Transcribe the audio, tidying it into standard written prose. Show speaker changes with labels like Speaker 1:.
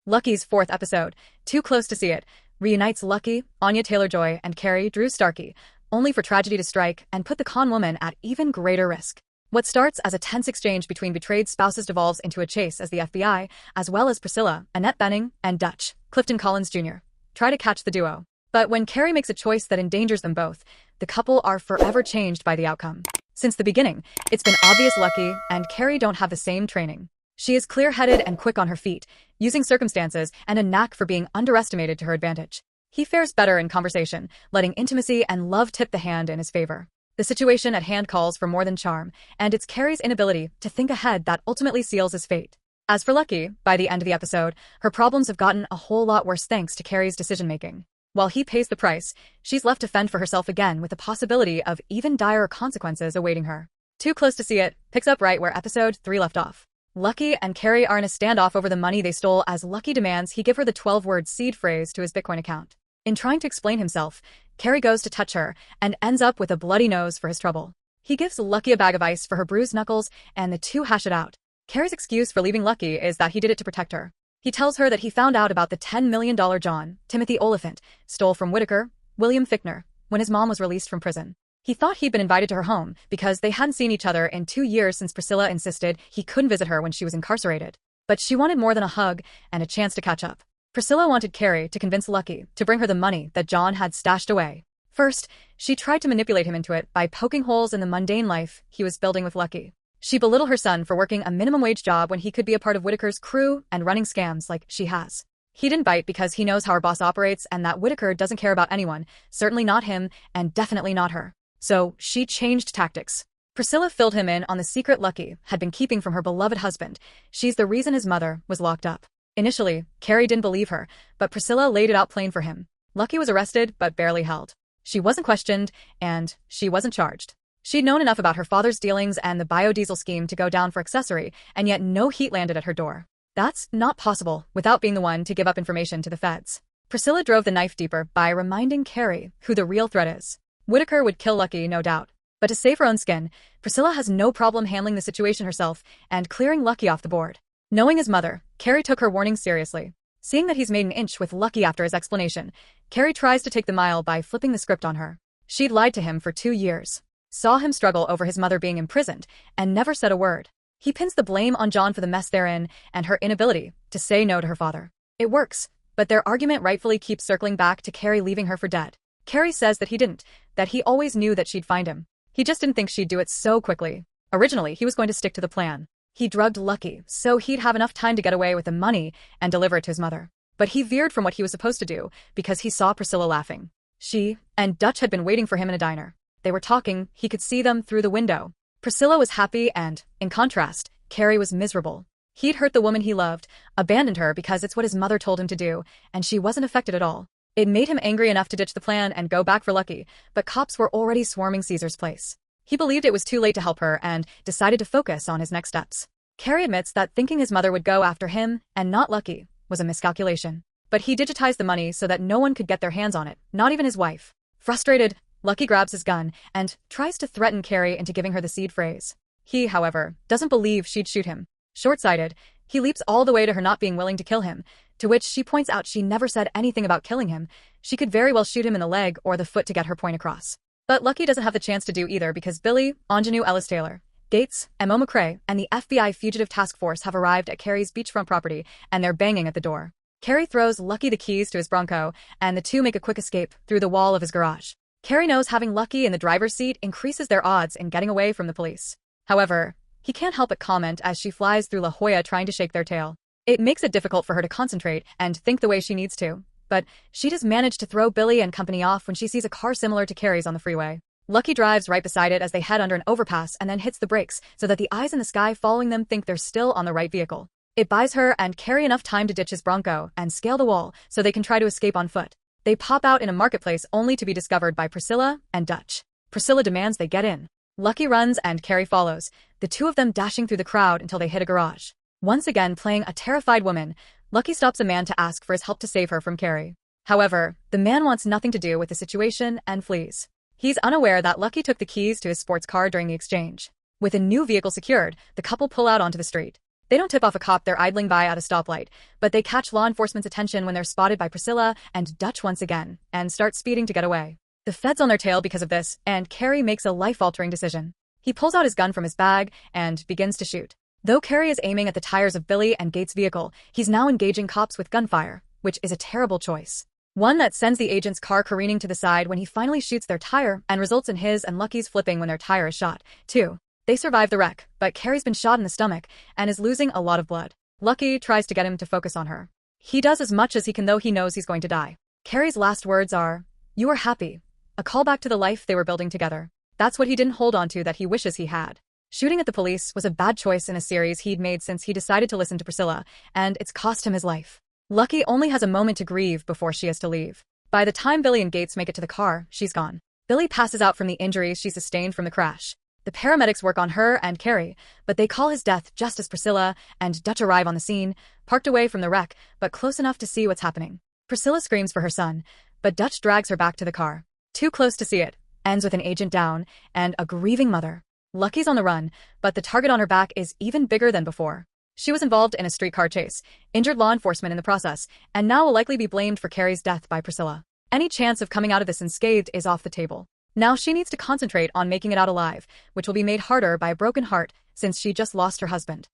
Speaker 1: Lucky's fourth episode, Too Close to See It, reunites Lucky, Anya Taylor-Joy, and Cary Drew Starkey, only for tragedy to strike and put the con woman at even greater risk. What starts as a tense exchange between betrayed spouses devolves into a chase as the FBI, as well as Priscilla, Annette Bening, and Dutch, Clifton Collins Jr., try to catch the duo. But when Cary makes a choice that endangers them both, the couple are forever changed by the outcome. Since the beginning, it's been obvious Lucky and Cary don't have the same training. She is clear-headed and quick on her feet, using circumstances and a knack for being underestimated to her advantage. He fares better in conversation, letting intimacy and love tip the hand in his favor. The situation at hand calls for more than charm, and it's Cary's inability to think ahead that ultimately seals his fate. As for Lucky, by the end of the episode, her problems have gotten a whole lot worse thanks to Cary's decision-making. While he pays the price, she's left to fend for herself again with the possibility of even dire consequences awaiting her. Too Close to See It picks up right where episode 3 left off. Lucky and Cary are in a standoff over the money they stole as Lucky demands he give her the 12-word seed phrase to his Bitcoin account. In trying to explain himself, Cary goes to touch her and ends up with a bloody nose for his trouble. He gives Lucky a bag of ice for her bruised knuckles and the two hash it out. Cary's excuse for leaving Lucky is that he did it to protect her. He tells her that he found out about the $10 million John Timothy Oliphant stole from Whitaker, William Fichtner, when his mom was released from prison. He thought he'd been invited to her home because they hadn't seen each other in 2 years since Priscilla insisted he couldn't visit her when she was incarcerated. But she wanted more than a hug and a chance to catch up. Priscilla wanted Cary to convince Lucky to bring her the money that John had stashed away. First, she tried to manipulate him into it by poking holes in the mundane life he was building with Lucky. She belittled her son for working a minimum wage job when he could be a part of Whitaker's crew and running scams like she has. He didn't bite because he knows how her boss operates and that Whitaker doesn't care about anyone, certainly not him and definitely not her. So she changed tactics. Priscilla filled him in on the secret Lucky had been keeping from her beloved husband. She's the reason his mother was locked up. Initially, Cary didn't believe her, but Priscilla laid it out plain for him. Lucky was arrested but barely held. She wasn't questioned, and she wasn't charged. She'd known enough about her father's dealings and the biodiesel scheme to go down for accessory, and yet no heat landed at her door. That's not possible without being the one to give up information to the feds. Priscilla drove the knife deeper by reminding Cary who the real threat is. Whitaker would kill Lucky, no doubt. But to save her own skin, Priscilla has no problem handling the situation herself and clearing Lucky off the board. Knowing his mother, Cary took her warning seriously. Seeing that he's made an inch with Lucky after his explanation, Cary tries to take the mile by flipping the script on her. She'd lied to him for 2 years. Saw him struggle over his mother being imprisoned, and never said a word. He pins the blame on John for the mess they're in and her inability to say no to her father. It works, but their argument rightfully keeps circling back to Cary leaving her for dead. Cary says that he didn't, that he always knew that she'd find him. He just didn't think she'd do it so quickly. Originally, he was going to stick to the plan. He drugged Lucky so he'd have enough time to get away with the money and deliver it to his mother. But he veered from what he was supposed to do because he saw Priscilla laughing. She and Dutch had been waiting for him in a diner. They were talking, he could see them through the window. Priscilla was happy and, in contrast, Cary was miserable. He'd hurt the woman he loved, abandoned her because it's what his mother told him to do, and she wasn't affected at all. It made him angry enough to ditch the plan and go back for Lucky, but cops were already swarming Caesar's place. He believed it was too late to help her and decided to focus on his next steps. Cary admits that thinking his mother would go after him and not Lucky was a miscalculation. But he digitized the money so that no one could get their hands on it, not even his wife. Frustrated, Lucky grabs his gun and tries to threaten Cary into giving her the seed phrase. He, however, doesn't believe she'd shoot him. Short-sighted, he leaps all the way to her not being willing to kill him, to which she points out she never said anything about killing him. She could very well shoot him in the leg or the foot to get her point across. But Lucky doesn't have the chance to do either because Billy, Ingenue Ellis Taylor, Gates, M.O. McCrae, and the FBI Fugitive Task Force have arrived at Cary's beachfront property, and they're banging at the door. Cary throws Lucky the keys to his Bronco, and the two make a quick escape through the wall of his garage. Cary knows having Lucky in the driver's seat increases their odds in getting away from the police. However, he can't help but comment as she flies through La Jolla trying to shake their tail. It makes it difficult for her to concentrate and think the way she needs to, but she does manage to throw Billy and company off when she sees a car similar to Cary's on the freeway. Lucky drives right beside it as they head under an overpass and then hits the brakes so that the eyes in the sky following them think they're still on the right vehicle. It buys her and Cary enough time to ditch his Bronco and scale the wall so they can try to escape on foot. They pop out in a marketplace only to be discovered by Priscilla and Dutch. Priscilla demands they get in. Lucky runs and Cary follows, the two of them dashing through the crowd until they hit a garage. Once again playing a terrified woman, Lucky stops a man to ask for his help to save her from Cary. However, the man wants nothing to do with the situation and flees. He's unaware that Lucky took the keys to his sports car during the exchange. With a new vehicle secured, the couple pull out onto the street. They don't tip off a cop they're idling by at a stoplight, but they catch law enforcement's attention when they're spotted by Priscilla and Dutch once again, and start speeding to get away. The feds on their tail because of this, and Cary makes a life-altering decision. He pulls out his gun from his bag and begins to shoot. Though Cary is aiming at the tires of Billy and Gates' vehicle, he's now engaging cops with gunfire, which is a terrible choice. One that sends the agent's car careening to the side when he finally shoots their tire and results in his and Lucky's flipping when their tire is shot, too. They survive the wreck, but Cary's been shot in the stomach and is losing a lot of blood. Lucky tries to get him to focus on her. He does as much as he can, though he knows he's going to die. Cary's last words are, "You are happy." A callback to the life they were building together. That's what he didn't hold on to that he wishes he had. Shooting at the police was a bad choice in a series he'd made since he decided to listen to Priscilla, and it's cost him his life. Lucky only has a moment to grieve before she has to leave. By the time Billy and Gates make it to the car, she's gone. Billy passes out from the injuries she sustained from the crash. The paramedics work on her and Cary, but they call his death just as Priscilla and Dutch arrive on the scene, parked away from the wreck, but close enough to see what's happening. Priscilla screams for her son, but Dutch drags her back to the car. Too close to see it. Ends with an agent down and a grieving mother. Lucky's on the run, but the target on her back is even bigger than before. She was involved in a streetcar chase, injured law enforcement in the process, and now will likely be blamed for Cary's death by Priscilla. Any chance of coming out of this unscathed is off the table. Now she needs to concentrate on making it out alive, which will be made harder by a broken heart since she just lost her husband.